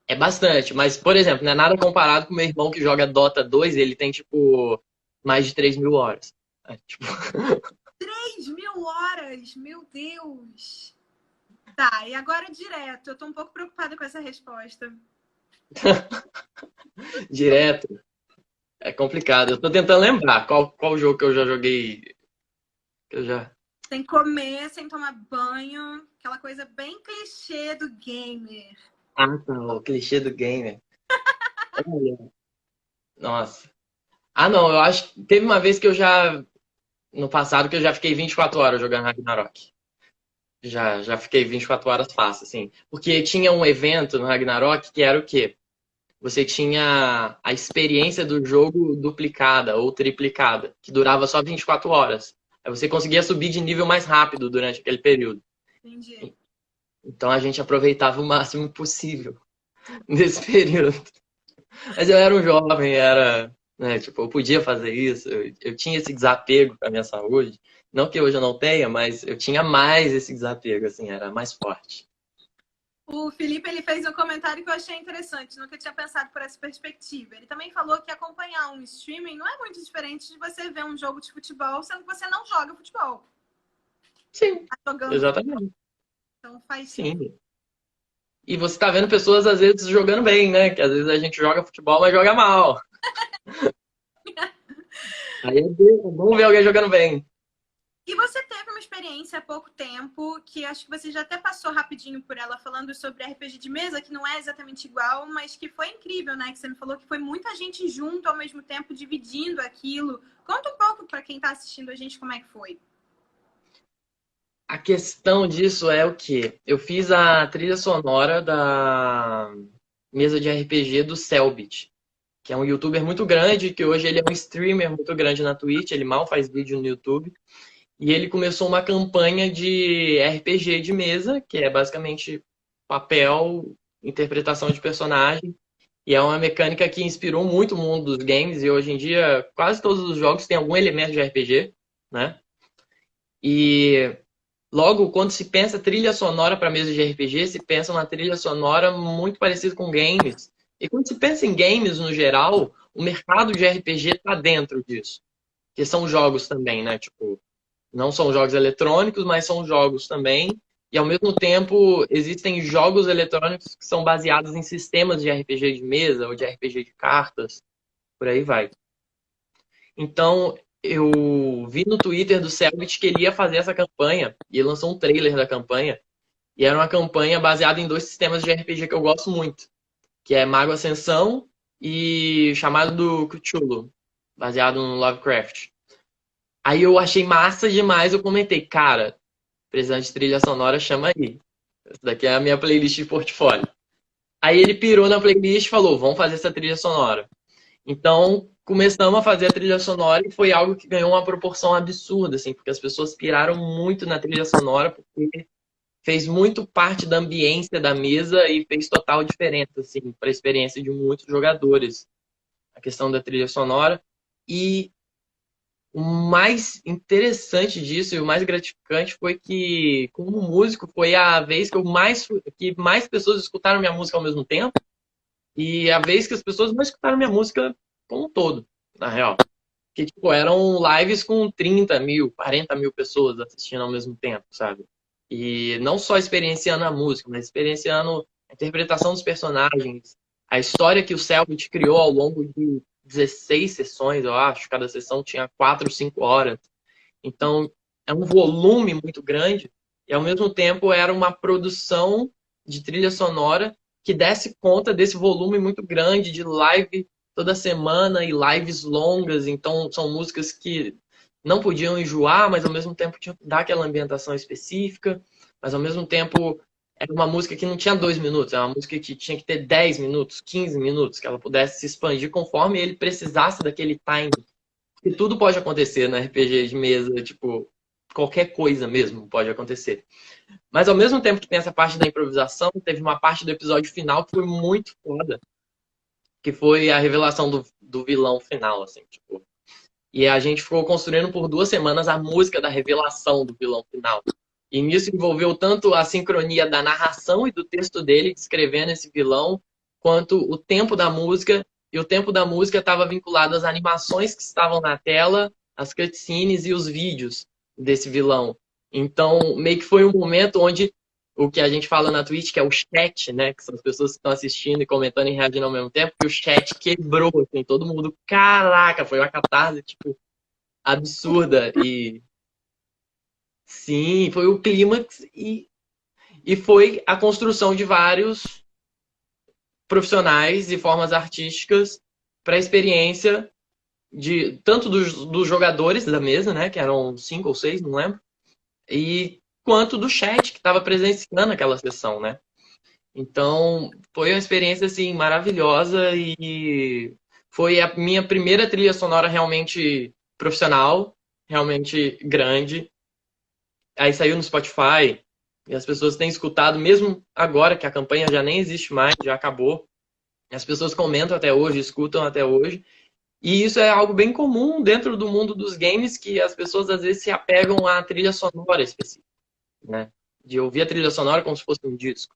É bastante, mas, por exemplo, não é nada comparado com meu irmão que joga Dota 2, ele tem, tipo, mais de 3.000 horas. É, tipo... 3.000 horas! Meu Deus! Tá, e agora direto. Eu tô um pouco preocupada com essa resposta. Direto. É complicado. Eu tô tentando lembrar qual jogo que eu já joguei. Que eu já... Sem comer, sem tomar banho. Aquela coisa bem clichê do gamer. Ah, tá, o clichê do gamer. Olha, nossa. Ah, não, eu acho que teve uma vez que eu já. No passado, que eu já fiquei 24 horas jogando Ragnarok. Já fiquei 24 horas fácil, assim. Porque tinha um evento no Ragnarok que era o quê? Você tinha a experiência do jogo duplicada ou triplicada, que durava só 24 horas. Aí você conseguia subir de nível mais rápido durante aquele período. Entendi. Então a gente aproveitava o máximo possível nesse período. Mas eu era um jovem, era, né, tipo, eu podia fazer isso, eu tinha esse desapego com a minha saúde. Não que hoje eu não tenha, mas eu tinha mais esse desapego, assim, era mais forte. O Felipe ele fez um comentário que eu achei interessante, nunca tinha pensado por essa perspectiva. Ele também falou que acompanhar um streaming não é muito diferente de você ver um jogo de futebol, sendo que você não joga futebol. Sim, Tá jogando, exatamente. então faz sentido. Sim. E você tá vendo pessoas, às vezes, jogando bem, né? Que às vezes a gente joga futebol, mas joga mal. Aí é bom ver alguém jogando bem. E você teve uma experiência há pouco tempo, que acho que você já até passou rapidinho por ela, falando sobre RPG de mesa, que não é exatamente igual, mas que foi incrível, né? Que você me falou que foi muita gente junto ao mesmo tempo, dividindo aquilo. Conta um pouco para quem está assistindo a gente como é que foi. A questão disso é o quê? Eu fiz a trilha sonora da mesa de RPG do Cellbit, que é um youtuber muito grande, que hoje ele é um streamer muito grande na Twitch, ele mal faz vídeo no YouTube. E ele começou uma campanha de RPG de mesa, que é basicamente papel, interpretação de personagem. E é uma mecânica que inspirou muito o mundo dos games, e hoje em dia quase todos os jogos têm algum elemento de RPG, né? E logo, quando se pensa trilha sonora para mesa de RPG, se pensa uma trilha sonora muito parecida com games. E quando se pensa em games no geral, o mercado de RPG está dentro disso. Que são jogos também, né? Tipo, não são jogos eletrônicos, mas são jogos também. E ao mesmo tempo, existem jogos eletrônicos que são baseados em sistemas de RPG de mesa ou de RPG de cartas, por aí vai. Então, eu vi no Twitter do Selbit que ele ia fazer essa campanha, e ele lançou um trailer da campanha. E era uma campanha baseada em dois sistemas de RPG que eu gosto muito, que é Mago Ascensão e Chamado do Cthulhu, baseado no Lovecraft. Aí eu achei massa demais, eu comentei, cara, precisando de trilha sonora, chama aí. Essa daqui é a minha playlist de portfólio. Aí ele pirou na playlist e falou, vamos fazer essa trilha sonora. Então, começamos a fazer a trilha sonora e foi algo que ganhou uma proporção absurda, assim, porque as pessoas piraram muito na trilha sonora, porque fez muito parte da ambiência da mesa e fez total diferença, assim, para a experiência de muitos jogadores. A questão da trilha sonora. E o mais interessante disso e o mais gratificante foi que, como músico, foi a vez que mais pessoas escutaram minha música ao mesmo tempo e a vez que as pessoas não escutaram minha música como um todo, na real. Que, tipo, eram lives com 30 mil, 40 mil pessoas assistindo ao mesmo tempo, sabe? E não só experienciando a música, mas experienciando a interpretação dos personagens, a história que o Cellbit criou ao longo de 16 sessões, eu acho. Cada sessão tinha 4, 5 horas. Então, é um volume muito grande e, ao mesmo tempo, era uma produção de trilha sonora que desse conta desse volume muito grande de live toda semana e lives longas. Então, são músicas que não podiam enjoar, mas ao mesmo tempo tinham que dar aquela ambientação específica. Mas ao mesmo tempo, era uma música que não tinha 2 minutos, era uma música que tinha que ter 10 minutos, 15 minutos, que ela pudesse se expandir conforme ele precisasse daquele time. Porque tudo pode acontecer no RPG de mesa, tipo, qualquer coisa mesmo pode acontecer. Mas ao mesmo tempo que tem essa parte da improvisação, teve uma parte do episódio final que foi muito foda, que foi a revelação do vilão final, assim, tipo. E a gente ficou construindo por 2 semanas a música da revelação do vilão final. E nisso envolveu tanto a sincronia da narração e do texto dele descrevendo esse vilão, quanto o tempo da música. E o tempo da música estava vinculado às animações que estavam na tela, as cutscenes e os vídeos desse vilão. Então, meio que foi um momento onde o que a gente fala na Twitch, que é o chat, né? Que são as pessoas que estão assistindo e comentando e reagindo ao mesmo tempo, que o chat quebrou, assim, todo mundo, caraca, foi uma catarse, tipo, absurda. E sim, foi o clímax e foi a construção de vários profissionais e formas artísticas para a experiência de tanto dos jogadores da mesa, né? Que eram 5 ou 6, não lembro, e quanto do chat que estava presenciando aquela sessão, né? Então, foi uma experiência assim maravilhosa e foi a minha primeira trilha sonora realmente profissional, realmente grande. Aí saiu no Spotify e as pessoas têm escutado, mesmo agora que a campanha já nem existe mais, já acabou. As pessoas comentam até hoje, escutam até hoje. E isso é algo bem comum dentro do mundo dos games, que as pessoas às vezes se apegam à trilha sonora específica, né? De ouvir a trilha sonora como se fosse um disco,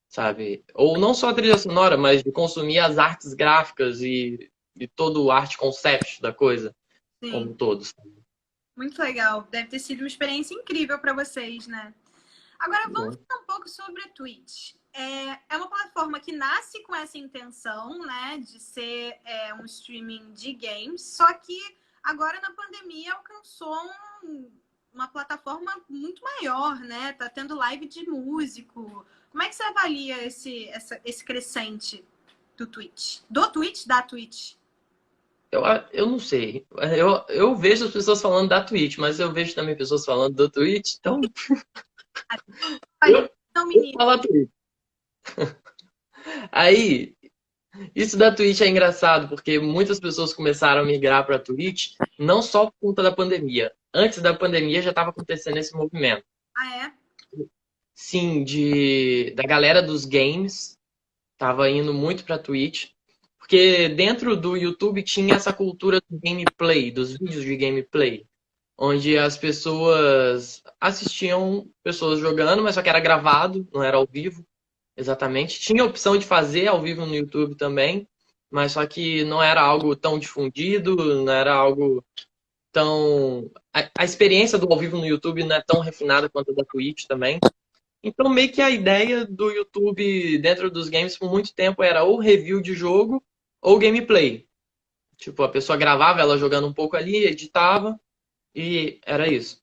sabe? Ou não só a trilha sonora, mas de consumir as artes gráficas e todo o art concept da coisa como um Sim, todo. muito legal. Deve ter sido uma experiência incrível para vocês, né? Agora vamos Né? falar um pouco sobre a Twitch. É uma plataforma que nasce com essa intenção, né, de ser um streaming de games, só que agora na pandemia alcançou uma plataforma muito maior, né? Tá tendo live de músico. Como é que você avalia esse crescente do Twitch? Do Twitch, da Twitch? Eu, eu não sei. Eu vejo as pessoas falando da Twitch, mas eu vejo também pessoas falando do Twitch, então eu, Então, eu menino, falo a Twitch. Aí, isso da Twitch é engraçado, porque muitas pessoas começaram a migrar para a Twitch, não só por conta da pandemia. Antes da pandemia já estava acontecendo esse movimento. ah, é? Sim, da galera dos games, estava indo muito para a Twitch, porque dentro do YouTube tinha essa cultura do gameplay, dos vídeos de gameplay, onde as pessoas assistiam pessoas jogando, mas só que era gravado, não era ao vivo. Exatamente. Tinha a opção de fazer ao vivo no YouTube também, mas só que não era algo tão difundido, não era algo tão. A experiência do ao vivo no YouTube não é tão refinada quanto a da Twitch também. Então, meio que a ideia do YouTube dentro dos games por muito tempo era ou review de jogo ou gameplay. Tipo, a pessoa gravava ela jogando um pouco ali, editava e era isso.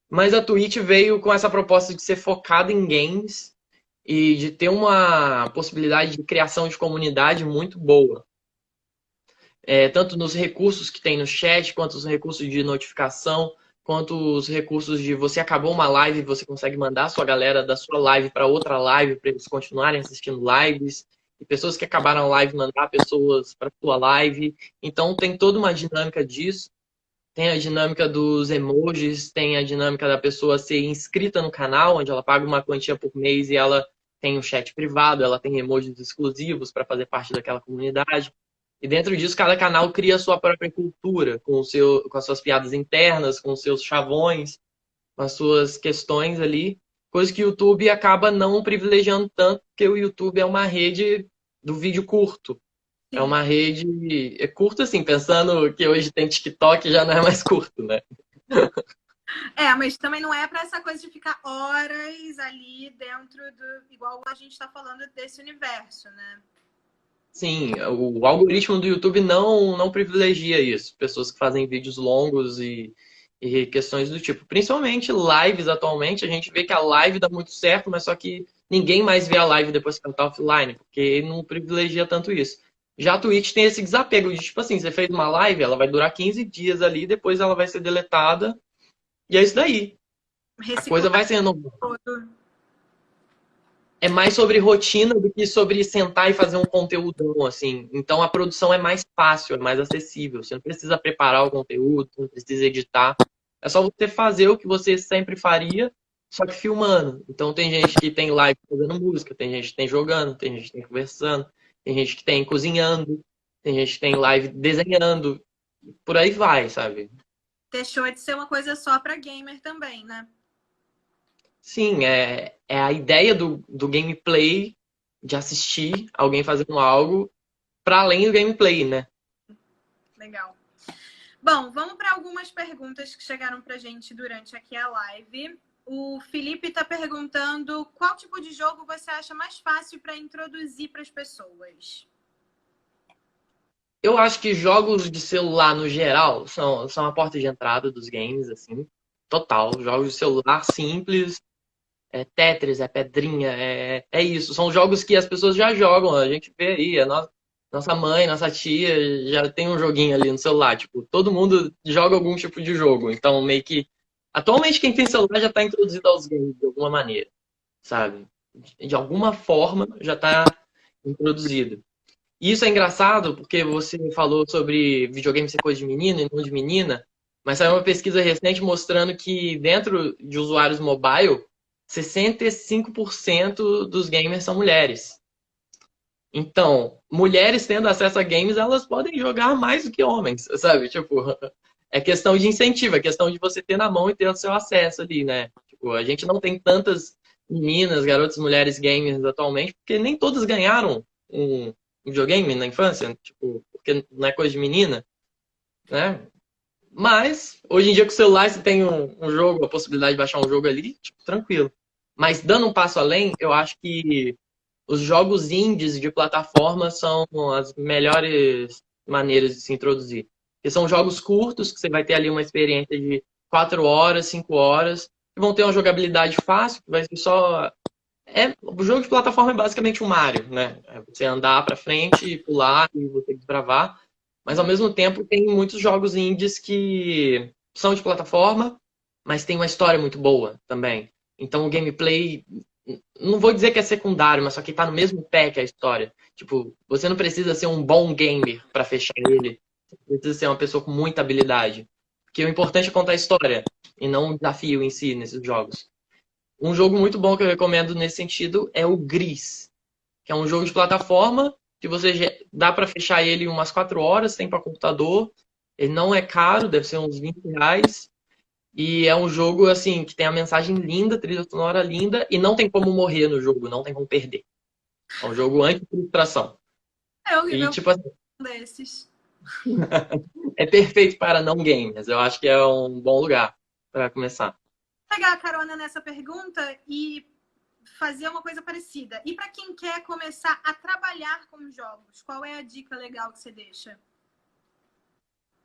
Mas a Twitch veio com essa proposta de ser focada em games e de ter uma possibilidade de criação de comunidade muito boa. tanto nos recursos que tem no chat, quanto os recursos de notificação, quanto os recursos de você acabou uma live e você consegue mandar a sua galera da sua live para outra live para eles continuarem assistindo lives. E pessoas que acabaram a live mandar pessoas para sua live. Então tem toda uma dinâmica disso. Tem a dinâmica dos emojis, tem a dinâmica da pessoa ser inscrita no canal, onde ela paga uma quantia por mês e ela tem um chat privado, ela tem emojis exclusivos para fazer parte daquela comunidade. E dentro disso, cada canal cria a sua própria cultura, com as suas piadas internas, com os seus chavões, com as suas questões ali. Coisa que o YouTube acaba não privilegiando tanto, porque o YouTube é uma rede do vídeo curto. É Sim. uma rede. É curto, assim, pensando que hoje tem TikTok já não é mais curto, né? Mas também não é para essa coisa de ficar horas ali dentro do. Igual a gente está falando desse universo, né? Sim, o algoritmo do YouTube não privilegia isso. Pessoas que fazem vídeos longos e questões do tipo. Principalmente lives atualmente, a gente vê que a live dá muito certo, mas só que ninguém mais vê a live depois que ela tá offline, porque não privilegia tanto isso. Já a Twitch tem esse desapego de, tipo assim, você fez uma live, ela vai durar 15 dias ali, depois ela vai ser deletada, e é isso daí. A coisa Reciclar vai se renovando. todo. É mais sobre rotina do que sobre sentar e fazer um conteúdão, assim. Então a produção é mais fácil, é mais acessível. Você não precisa preparar o conteúdo, não precisa editar. É só você fazer o que você sempre faria, só que filmando. Então tem gente que tem live fazendo música, tem gente que tem jogando, tem gente que tem conversando, tem gente que tem cozinhando, tem gente que tem live desenhando. Por aí vai, sabe? Deixou de ser uma coisa só para gamer também, né? Sim, é a ideia do gameplay, de assistir alguém fazendo algo para além do gameplay, né? Legal. Bom, vamos para algumas perguntas que chegaram para gente durante aqui a live. O Felipe está perguntando qual tipo de jogo você acha mais fácil para introduzir para as pessoas? Eu acho que jogos de celular, no geral, são a porta de entrada dos games, assim, total. Jogos de celular simples, Tetris, é pedrinha, é isso. São jogos que as pessoas já jogam, a gente vê aí, nossa mãe, nossa tia já tem um joguinho ali no celular. Tipo, todo mundo joga algum tipo de jogo. Então, meio que. Atualmente, quem tem celular já está introduzido aos games de alguma maneira, sabe? De alguma forma já está introduzido. E isso é engraçado porque você falou sobre videogame ser coisa de menino e não de menina, mas saiu uma pesquisa recente mostrando que dentro de usuários mobile, 65% dos gamers são mulheres. Então, mulheres tendo acesso a games, elas podem jogar mais do que homens, sabe? Tipo, é questão de incentivo, é questão de você ter na mão e ter o seu acesso ali, né? Tipo, a gente não tem tantas meninas, garotas, mulheres gamers atualmente, porque nem todas ganharam um videogame na infância, tipo, porque não é coisa de menina, né? Mas, hoje em dia, com o celular, você tem um jogo, a possibilidade de baixar um jogo ali, tipo, tranquilo. Mas, dando um passo além, eu acho que os jogos indies de plataforma são as melhores maneiras de se introduzir. Porque são jogos curtos, que você vai ter ali uma experiência de 4 horas, 5 horas, que vão ter uma jogabilidade fácil, que vai ser só. O jogo de plataforma é basicamente um Mario, né? É você andar pra frente, pular e você desbravar. Mas ao mesmo tempo tem muitos jogos indies que são de plataforma, mas tem uma história muito boa também. Então o gameplay, não vou dizer que é secundário, mas só que tá no mesmo pé que a história. Tipo, você não precisa ser um bom gamer pra fechar ele. Você precisa ser uma pessoa com muita habilidade. Porque o importante é contar a história e não o desafio em si nesses jogos. Um jogo muito bom que eu recomendo nesse sentido é o Gris, que é um jogo de plataforma que dá para fechar ele em umas 4 horas, tem para computador. Ele não é caro, deve ser uns R$ 20. E é um jogo assim que tem a mensagem linda, trilha sonora linda, e não tem como morrer no jogo, não tem como perder. É um jogo anti-frustração. E Eu tipo assim, desses. é perfeito para não gamers. Eu acho que é um bom lugar para começar. Pegar a carona nessa pergunta e fazer uma coisa parecida. E para quem quer começar a trabalhar com jogos, qual é a dica legal que você deixa?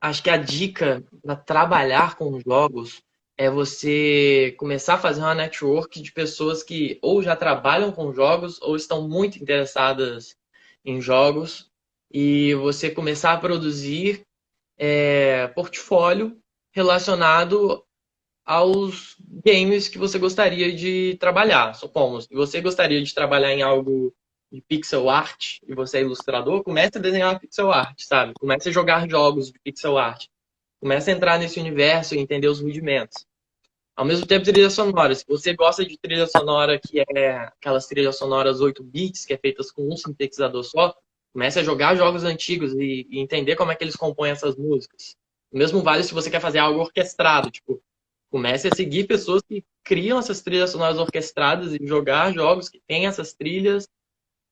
Acho que a dica para trabalhar com jogos é você começar a fazer uma network de pessoas que ou já trabalham com jogos ou estão muito interessadas em jogos e você começar a produzir portfólio relacionado aos games que você gostaria de trabalhar. Supomos, se você gostaria de trabalhar em algo de pixel art e você é ilustrador, comece a desenhar pixel art, sabe? Comece a jogar jogos de pixel art. Comece a entrar nesse universo e entender os rudimentos. Ao mesmo tempo, trilha sonora. Se você gosta de trilha sonora que é aquelas trilhas sonoras 8 bits, que é feitas com um sintetizador só, comece a jogar jogos antigos e entender como é que eles compõem essas músicas. O mesmo vale se você quer fazer algo orquestrado. Tipo, comece a seguir pessoas que criam essas trilhas sonoras orquestradas e jogar jogos que têm essas trilhas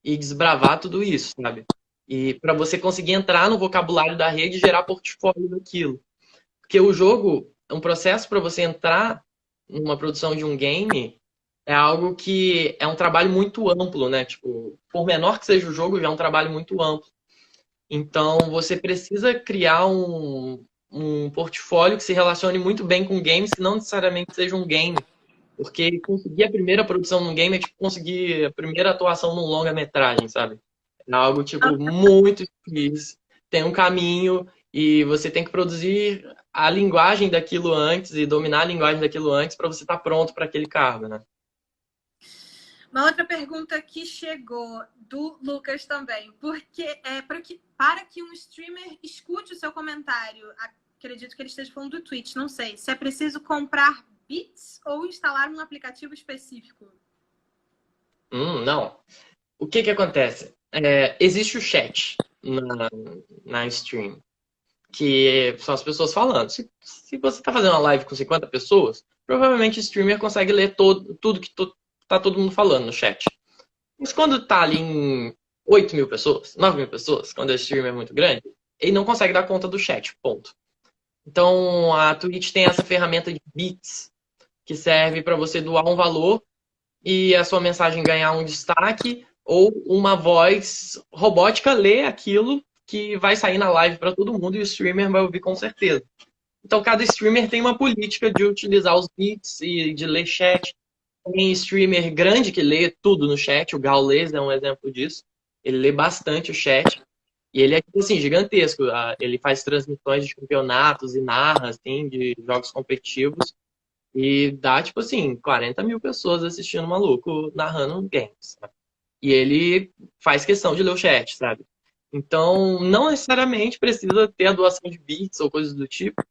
e desbravar tudo isso, sabe? E para você conseguir entrar no vocabulário da rede e gerar portfólio daquilo. Porque o jogo, um processo para você entrar numa produção de um game é algo que é um trabalho muito amplo, né? Tipo, por menor que seja o jogo, já é um trabalho muito amplo. Então, você precisa criar um portfólio que se relacione muito bem com games, que não necessariamente seja um game. Porque conseguir a primeira produção num game é tipo conseguir a primeira atuação num longa-metragem, sabe? É algo, tipo, muito difícil. Tem um caminho e você tem que produzir a linguagem daquilo antes e dominar a linguagem daquilo antes para você estar pronto para aquele cargo, né? Uma outra pergunta que chegou do Lucas também. Porque para que um streamer escute o seu comentário, acredito que ele esteja falando do Twitch, não sei, se é preciso comprar bits ou instalar um aplicativo específico? Não. O que acontece? Existe o chat na stream, que são as pessoas falando. Se você está fazendo uma live com 50 pessoas, provavelmente o streamer consegue ler tudo que tá todo mundo falando no chat. Mas quando tá ali em 8 mil pessoas, 9 mil pessoas, quando o stream é muito grande, ele não consegue dar conta do chat, ponto. Então a Twitch tem essa ferramenta de bits, que serve para você doar um valor e a sua mensagem ganhar um destaque ou uma voz robótica ler aquilo que vai sair na live para todo mundo e o streamer vai ouvir com certeza. Então cada streamer tem uma política de utilizar os bits e de ler chat. Tem streamer grande que lê tudo no chat, o Gaules é um exemplo disso. Ele lê bastante o chat. E ele é, tipo assim, gigantesco. Ele faz transmissões de campeonatos e narra, assim, de jogos competitivos. E dá, tipo assim, 40 mil pessoas assistindo o maluco narrando games, sabe? E ele faz questão de ler o chat, sabe? Então, não necessariamente precisa ter a doação de bits ou coisas do tipo.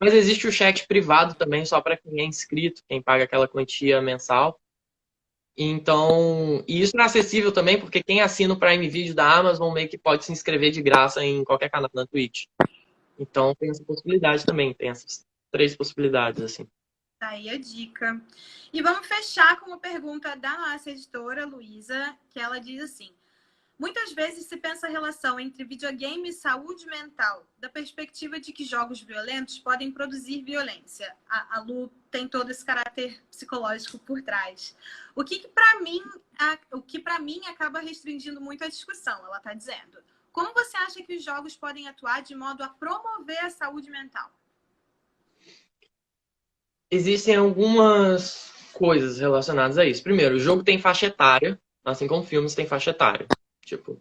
Mas existe o chat privado também, só para quem é inscrito, quem paga aquela quantia mensal. Então, e isso é acessível também, porque quem assina o Prime Video da Amazon meio que pode se inscrever de graça em qualquer canal na Twitch. Então, tem essa possibilidade também, tem essas 3 possibilidades, assim. Tá aí a dica. E vamos fechar com uma pergunta da nossa editora, Luísa, que ela diz assim: muitas vezes se pensa a relação entre videogame e saúde mental, da perspectiva de que jogos violentos podem produzir violência. A Lu tem todo esse caráter psicológico por trás. O que para mim acaba restringindo muito a discussão, ela está dizendo. Como você acha que os jogos podem atuar de modo a promover a saúde mental? Existem algumas coisas relacionadas a isso. Primeiro, o jogo tem faixa etária, assim como filmes tem faixa etária. Tipo,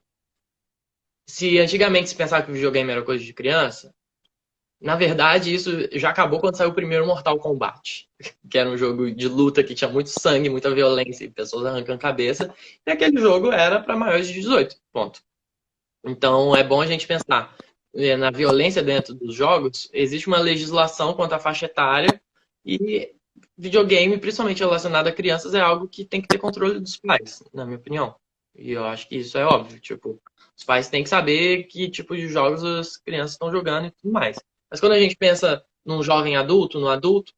se antigamente se pensava que o videogame era coisa de criança, na verdade isso já acabou quando saiu o primeiro Mortal Kombat, que era um jogo de luta que tinha muito sangue, muita violência e pessoas arrancando cabeça, e aquele jogo era para maiores de 18, ponto. Então é bom a gente pensar na violência dentro dos jogos. Existe uma legislação quanto à faixa etária e videogame, principalmente relacionado a crianças, é algo que tem que ter controle dos pais, na minha opinião. E eu acho que isso é óbvio, tipo, os pais têm que saber que tipo de jogos as crianças estão jogando e tudo mais. Mas quando a gente pensa num jovem adulto, no adulto,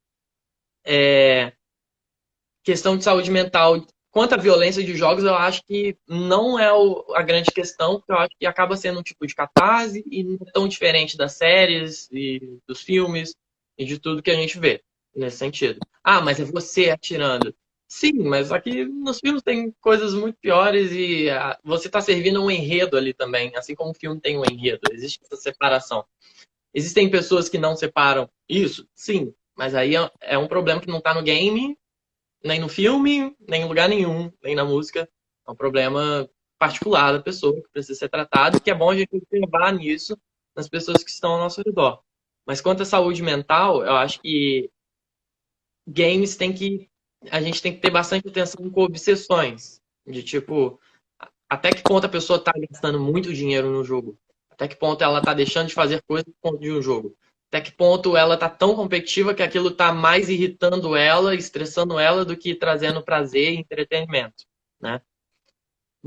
questão de saúde mental, quanto à violência de jogos, eu acho que não é a grande questão, porque eu acho que acaba sendo um tipo de catarse e não é tão diferente das séries e dos filmes e de tudo que a gente vê nesse sentido. Ah, mas é você atirando. Sim, mas aqui nos filmes tem coisas muito piores e você está servindo um enredo ali também, assim como o filme tem um enredo, existe essa separação. Existem pessoas que não separam isso? Sim, mas aí é um problema que não está no game, nem no filme, nem em lugar nenhum, nem na música. É um problema particular da pessoa que precisa ser tratado, que é bom a gente observar nisso nas pessoas que estão ao nosso redor. Mas quanto à saúde mental, eu acho que games a gente tem que ter bastante atenção com obsessões. De tipo, até que ponto a pessoa está gastando muito dinheiro no jogo? Até que ponto ela está deixando de fazer coisas por conta de um jogo? Até que ponto ela está tão competitiva que aquilo está mais irritando ela, estressando ela, do que trazendo prazer e entretenimento, né?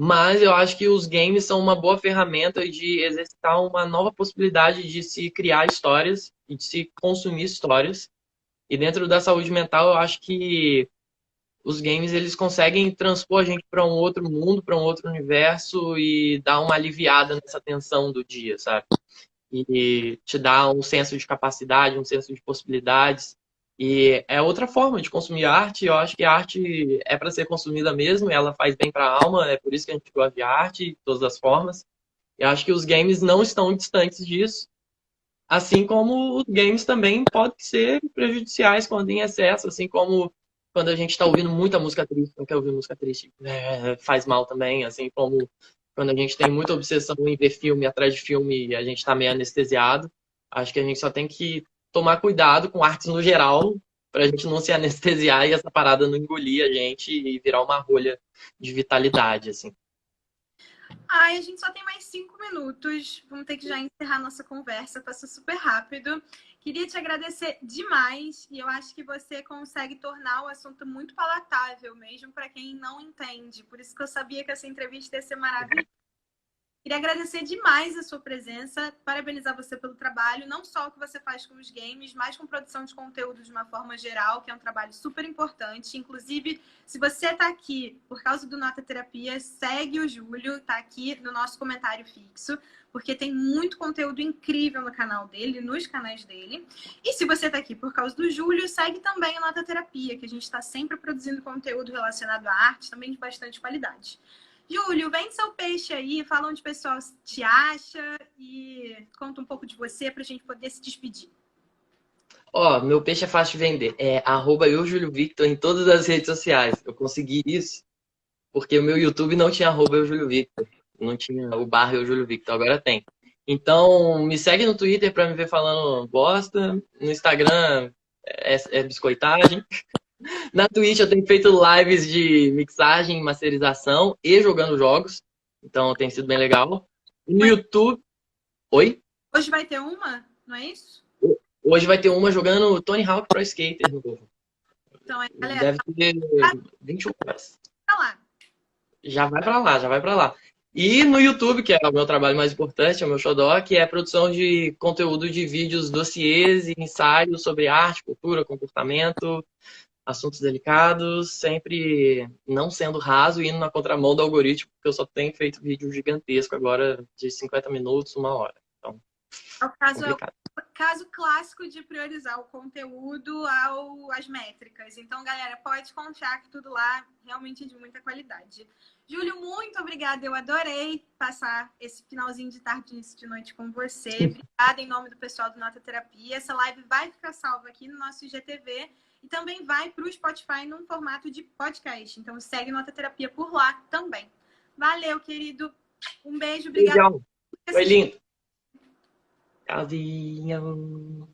Mas eu acho que os games são uma boa ferramenta de exercitar uma nova possibilidade de se criar histórias e de se consumir histórias. E dentro da saúde mental, eu acho que os games eles conseguem transpor a gente para um outro mundo, para um outro universo e dar uma aliviada nessa tensão do dia, sabe? E te dá um senso de capacidade, um senso de possibilidades. E é outra forma de consumir arte. Eu acho que a arte é para ser consumida mesmo, e ela faz bem para a alma, é por isso que a gente gosta de arte, de todas as formas. Eu acho que os games não estão distantes disso. Assim como os games também podem ser prejudiciais quando em excesso, assim como quando a gente está ouvindo muita música triste, não quer ouvir música triste, faz mal também, assim como quando a gente tem muita obsessão em ver filme atrás de filme e a gente está meio anestesiado. Acho que a gente só tem que tomar cuidado com artes no geral, para a gente não se anestesiar e essa parada não engolir a gente e virar uma rolha de vitalidade, assim. Ai, a gente só tem mais 5 minutos. Vamos ter que já encerrar nossa conversa. Passou super rápido. Queria te agradecer demais. E eu acho que você consegue tornar o assunto muito palatável, mesmo para quem não entende. Por isso que eu sabia que essa entrevista ia ser maravilhosa. Queria agradecer demais a sua presença, parabenizar você pelo trabalho, não só o que você faz com os games, mas com produção de conteúdo de uma forma geral, que é um trabalho super importante. Inclusive, se você está aqui por causa do Nota Terapia, segue o Júlio, está aqui no nosso comentário fixo, porque tem muito conteúdo incrível no canal dele, nos canais dele. E se você está aqui por causa do Júlio, segue também a Nota Terapia, que a gente está sempre produzindo conteúdo relacionado à arte, também de bastante qualidade. Júlio, vende seu peixe aí, fala onde o pessoal te acha e conta um pouco de você para a gente poder se despedir. Ó, meu peixe é fácil de vender. É @eujulio_victor em todas as redes sociais. Eu consegui isso porque o meu YouTube não tinha @eujulio_victor. Não tinha o /eujulio_victor, agora tem. Então, me segue no Twitter para me ver falando bosta. No Instagram é biscoitagem. Na Twitch eu tenho feito lives de mixagem, masterização e jogando jogos. Então tem sido bem legal. No YouTube. Oi? Hoje vai ter uma, não é isso? Hoje vai ter uma jogando Tony Hawk Pro Skater no novo. Então, galera, deve ter 21 horas. Tá lá. Já vai pra lá, já vai pra lá. E no YouTube, que é o meu trabalho mais importante, é o meu xodó, que é a produção de conteúdo de vídeos, dossiês e ensaios sobre arte, cultura, comportamento, assuntos delicados, sempre não sendo raso e indo na contramão do algoritmo, porque eu só tenho feito vídeo gigantesco agora de 50 minutos, 1 hora. Então, É o caso clássico de priorizar o conteúdo às métricas. Então, galera, pode confiar que tudo lá realmente é de muita qualidade. Júlio, muito obrigada. Eu adorei passar esse finalzinho de tarde, início de noite com você. Obrigada em nome do pessoal do Nota Terapia. Essa live vai ficar salva aqui no nosso IGTV e também vai para o Spotify num formato de podcast. Então, segue Nota Terapia por lá também. Valeu, querido. Um beijo. Obrigada. Foi lindo. Tchauzinho.